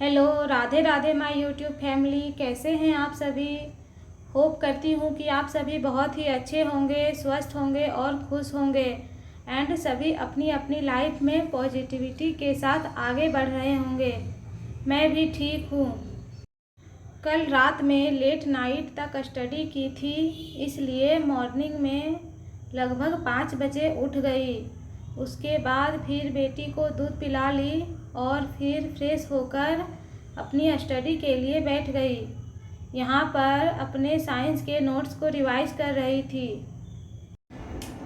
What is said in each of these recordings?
Hello, Radhe Radhe my YouTube family. कैसे हैं आप सभी? होप करती हूँ कि आप सभी बहुत ही अच्छे होंगे, स्वस्थ होंगे और खुश होंगे एंड सभी अपनी अपनी लाइफ में पॉजिटिविटी के साथ आगे बढ़ रहे होंगे। मैं भी ठीक हूँ। कल रात में लेट नाइट तक स्टडी की थी, इसलिए मॉर्निंग में लगभग 5 बजे उठ गई। उसके बाद फिर बेटी को दूध पिला ली और फिर फ्रेश होकर अपनी स्टडी के लिए बैठ गई। यहाँ पर अपने साइंस के नोट्स को रिवाइज कर रही थी।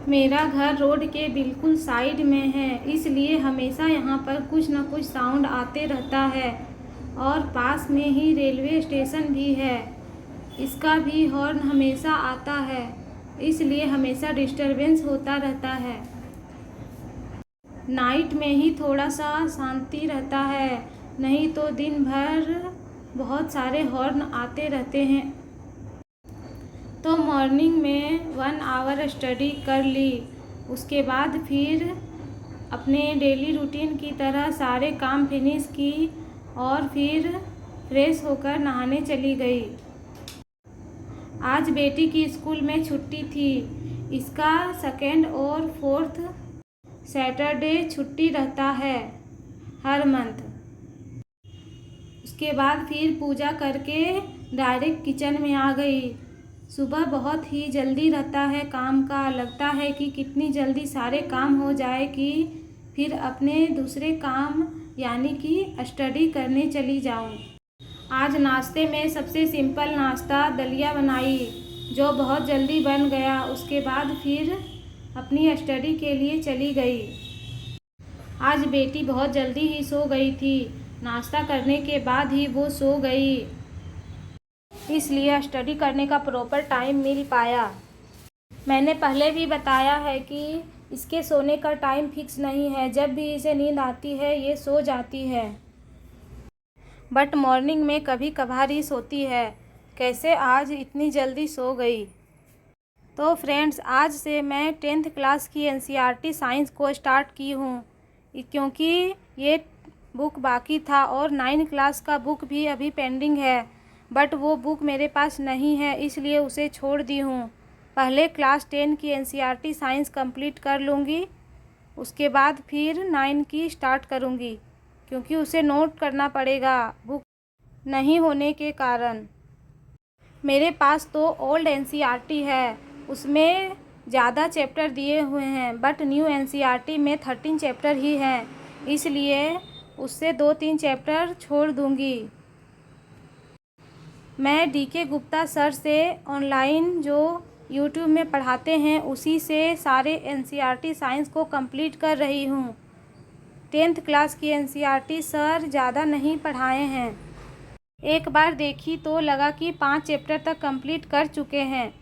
मेरा घर रोड के बिल्कुल साइड में है, इसलिए हमेशा यहाँ पर कुछ न कुछ साउंड आते रहता है और पास में ही रेलवे स्टेशन भी है। इसका भी हॉर्न हमेशा आता है, इसलिए हमेशा डिस्टरबेंस होता रहता है। नाइट में ही थोड़ा सा शांति रहता है, नहीं तो दिन भर बहुत सारे हॉर्न आते रहते हैं। तो मॉर्निंग में 1 आवर स्टडी कर ली। उसके बाद फिर अपने डेली रूटीन की तरह सारे काम फिनिश की और फिर फ्रेश होकर नहाने चली गई। आज बेटी की स्कूल में छुट्टी थी। इसका 2nd और 4th सैटरडे छुट्टी रहता है हर मंथ। उसके बाद फिर पूजा करके डायरेक्ट किचन में आ गई। सुबह बहुत ही जल्दी रहता है काम का, लगता है कि कितनी जल्दी सारे काम हो जाए कि फिर अपने दूसरे काम यानी कि स्टडी करने चली जाऊं। आज नाश्ते में सबसे सिंपल नाश्ता दलिया बनाई, जो बहुत जल्दी बन गया। उसके बाद फिर अपनी स्टडी के लिए चली गई। आज बेटी बहुत जल्दी ही सो गई थी। नाश्ता करने के बाद ही वो सो गई, इसलिए स्टडी करने का प्रॉपर टाइम मिल पाया। मैंने पहले भी बताया है कि इसके सोने का टाइम फिक्स नहीं है। जब भी इसे नींद आती है ये सो जाती है, बट मॉर्निंग में कभी कभार ही सोती है। कैसे आज इतनी जल्दी सो गई? तो फ्रेंड्स, आज से मैं 10th क्लास की NCERT साइंस को स्टार्ट की हूँ, क्योंकि ये बुक बाकी था और 9 क्लास का बुक भी अभी पेंडिंग है, बट वो बुक मेरे पास नहीं है, इसलिए उसे छोड़ दी हूँ। पहले क्लास 10 की NCERT साइंस कंप्लीट कर लूँगी, उसके बाद फिर 9 की स्टार्ट करूँगी, क्योंकि उसे नोट करना पड़ेगा बुक नहीं होने के कारण। मेरे पास तो ओल्ड NCERT है, उसमें ज़्यादा चैप्टर दिए हुए हैं, बट न्यू NCERT में 13 चैप्टर ही हैं, इसलिए उससे 2-3 चैप्टर छोड़ दूँगी। मैं DK गुप्ता सर से ऑनलाइन जो YouTube में पढ़ाते हैं उसी से सारे NCERT साइंस को कंप्लीट कर रही हूँ। 10th क्लास की NCERT सर ज़्यादा नहीं पढ़ाए हैं। एक बार देखी तो लगा कि 5 चैप्टर तक कंप्लीट कर चुके हैं।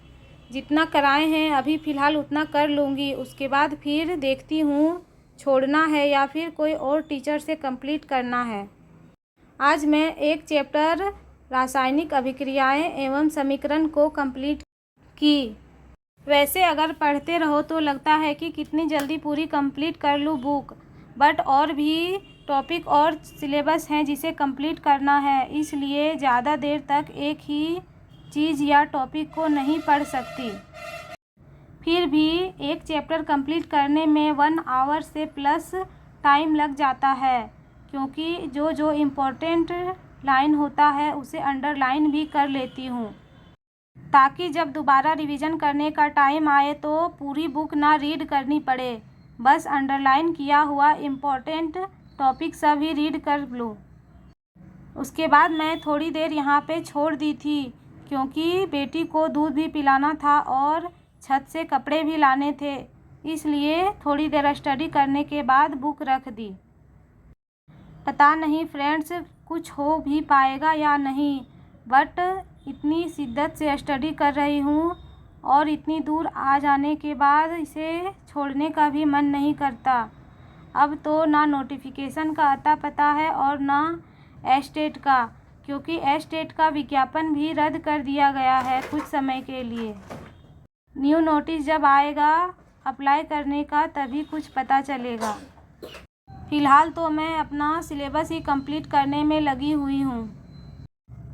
जितना कराए हैं अभी फ़िलहाल उतना कर लूँगी, उसके बाद फिर देखती हूँ छोड़ना है या फिर कोई और टीचर से कंप्लीट करना है। आज मैं एक चैप्टर रासायनिक अभिक्रियाएं एवं समीकरण को कंप्लीट की। वैसे अगर पढ़ते रहो तो लगता है कि कितनी जल्दी पूरी कंप्लीट कर लूँ बुक, बट और भी टॉपिक और सिलेबस हैं जिसे कंप्लीट करना है, इसलिए ज़्यादा देर तक एक ही चीज़ या टॉपिक को नहीं पढ़ सकती। फिर भी एक चैप्टर कंप्लीट करने में 1 आवर से प्लस टाइम लग जाता है, क्योंकि जो इम्पोर्टेंट लाइन होता है उसे अंडरलाइन भी कर लेती हूँ, ताकि जब दोबारा रिवीजन करने का टाइम आए तो पूरी बुक ना रीड करनी पड़े, बस अंडरलाइन किया हुआ इम्पोर्टेंट टॉपिक सब ही रीड कर लूँ। उसके बाद मैं थोड़ी देर यहाँ पे छोड़ दी थी, क्योंकि बेटी को दूध भी पिलाना था और छत से कपड़े भी लाने थे, इसलिए थोड़ी देर स्टडी करने के बाद बुक रख दी। पता नहीं फ्रेंड्स कुछ हो भी पाएगा या नहीं, बट इतनी शिद्दत से स्टडी कर रही हूँ और इतनी दूर आ जाने के बाद इसे छोड़ने का भी मन नहीं करता। अब तो ना नोटिफिकेशन का अता पता है और ना एस्टेट का, क्योंकि एस्टेट का विज्ञापन भी रद्द कर दिया गया है कुछ समय के लिए। न्यू नोटिस जब आएगा अप्लाई करने का तभी कुछ पता चलेगा। फ़िलहाल तो मैं अपना सिलेबस ही कंप्लीट करने में लगी हुई हूँ।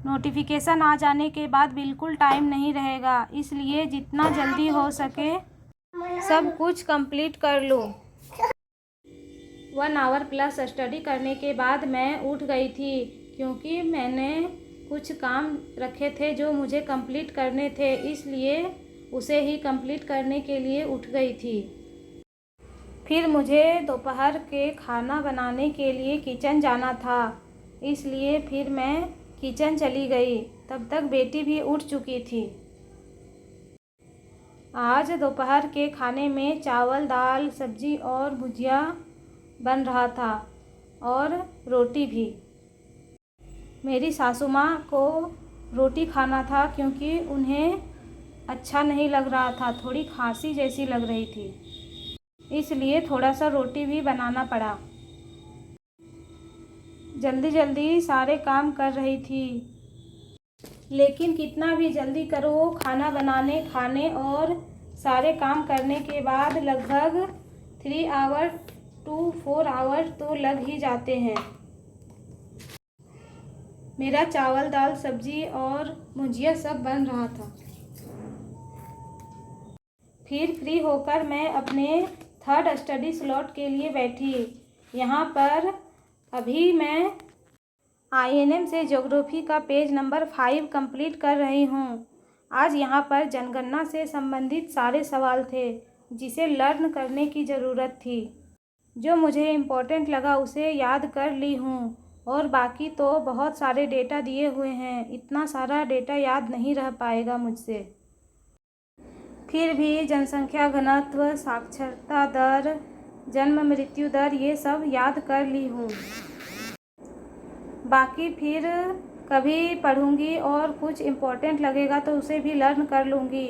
नोटिफिकेशन आ जाने के बाद बिल्कुल टाइम नहीं रहेगा, इसलिए जितना जल्दी हो सके सब कुछ कंप्लीट कर लूँ। 1 आवर प्लस स्टडी करने के बाद मैं उठ गई थी, क्योंकि मैंने कुछ काम रखे थे जो मुझे कंप्लीट करने थे, इसलिए उसे ही कंप्लीट करने के लिए उठ गई थी। फिर मुझे दोपहर के खाना बनाने के लिए किचन जाना था, इसलिए फिर मैं किचन चली गई। तब तक बेटी भी उठ चुकी थी। आज दोपहर के खाने में चावल, दाल, सब्जी और भुजिया बन रहा था और रोटी भी। मेरी सासू माँ को रोटी खाना था, क्योंकि उन्हें अच्छा नहीं लग रहा था, थोड़ी खांसी जैसी लग रही थी, इसलिए थोड़ा सा रोटी भी बनाना पड़ा। जल्दी जल्दी सारे काम कर रही थी, लेकिन कितना भी जल्दी करो, खाना बनाने, खाने और सारे काम करने के बाद लगभग 3 आवर to 4 आवर तो लग ही जाते हैं। मेरा चावल, दाल, सब्जी और भुजिया सब बन रहा था। फिर फ्री होकर मैं अपने 3rd स्टडी स्लॉट के लिए बैठी। यहाँ पर अभी मैं INM से ज्योग्राफी का पेज नंबर 5 कंप्लीट कर रही हूँ। आज यहाँ पर जनगणना से संबंधित सारे सवाल थे, जिसे लर्न करने की ज़रूरत थी। जो मुझे इम्पोर्टेंट लगा उसे याद कर ली हूँ, और बाकी तो बहुत सारे डेटा दिए हुए हैं, इतना सारा डेटा याद नहीं रह पाएगा मुझसे। फिर भी जनसंख्या घनत्व, साक्षरता दर, जन्म मृत्यु दर, ये सब याद कर ली हूँ। बाकी फिर कभी पढ़ूँगी और कुछ इम्पोर्टेंट लगेगा तो उसे भी लर्न कर लूँगी।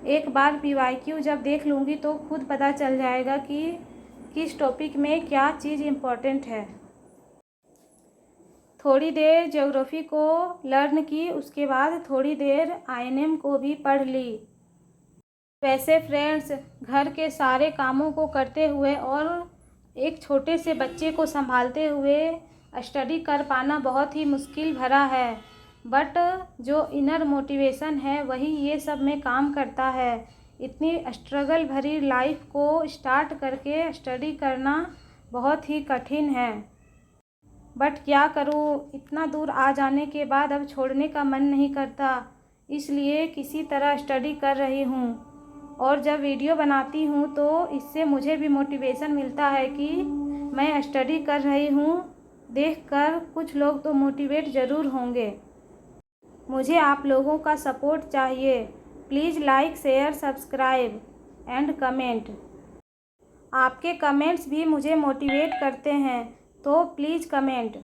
एक बार PYQ जब देख लूँगी तो खुद पता चल जाएगा कि किस टॉपिक में क्या चीज़ इम्पोर्टेंट है। थोड़ी देर ज्योग्राफी को लर्न की, उसके बाद थोड़ी देर INM को भी पढ़ ली। वैसे फ्रेंड्स, घर के सारे कामों को करते हुए और एक छोटे से बच्चे को संभालते हुए स्टडी कर पाना बहुत ही मुश्किल भरा है, बट जो इनर मोटिवेशन है वही ये सब में काम करता है। इतनी स्ट्रगल भरी लाइफ को स्टार्ट करके स्टडी करना बहुत ही कठिन है, बट क्या करूँ, इतना दूर आ जाने के बाद अब छोड़ने का मन नहीं करता, इसलिए किसी तरह स्टडी कर रही हूँ। और जब वीडियो बनाती हूँ तो इससे मुझे भी मोटिवेशन मिलता है कि मैं स्टडी कर रही हूँ, देखकर कुछ लोग तो मोटिवेट ज़रूर होंगे। मुझे आप लोगों का सपोर्ट चाहिए। Please like, share, subscribe and comment. आपके कमेंट्स भी मुझे मोटिवेट करते हैं, तो प्लीज़ कमेंट।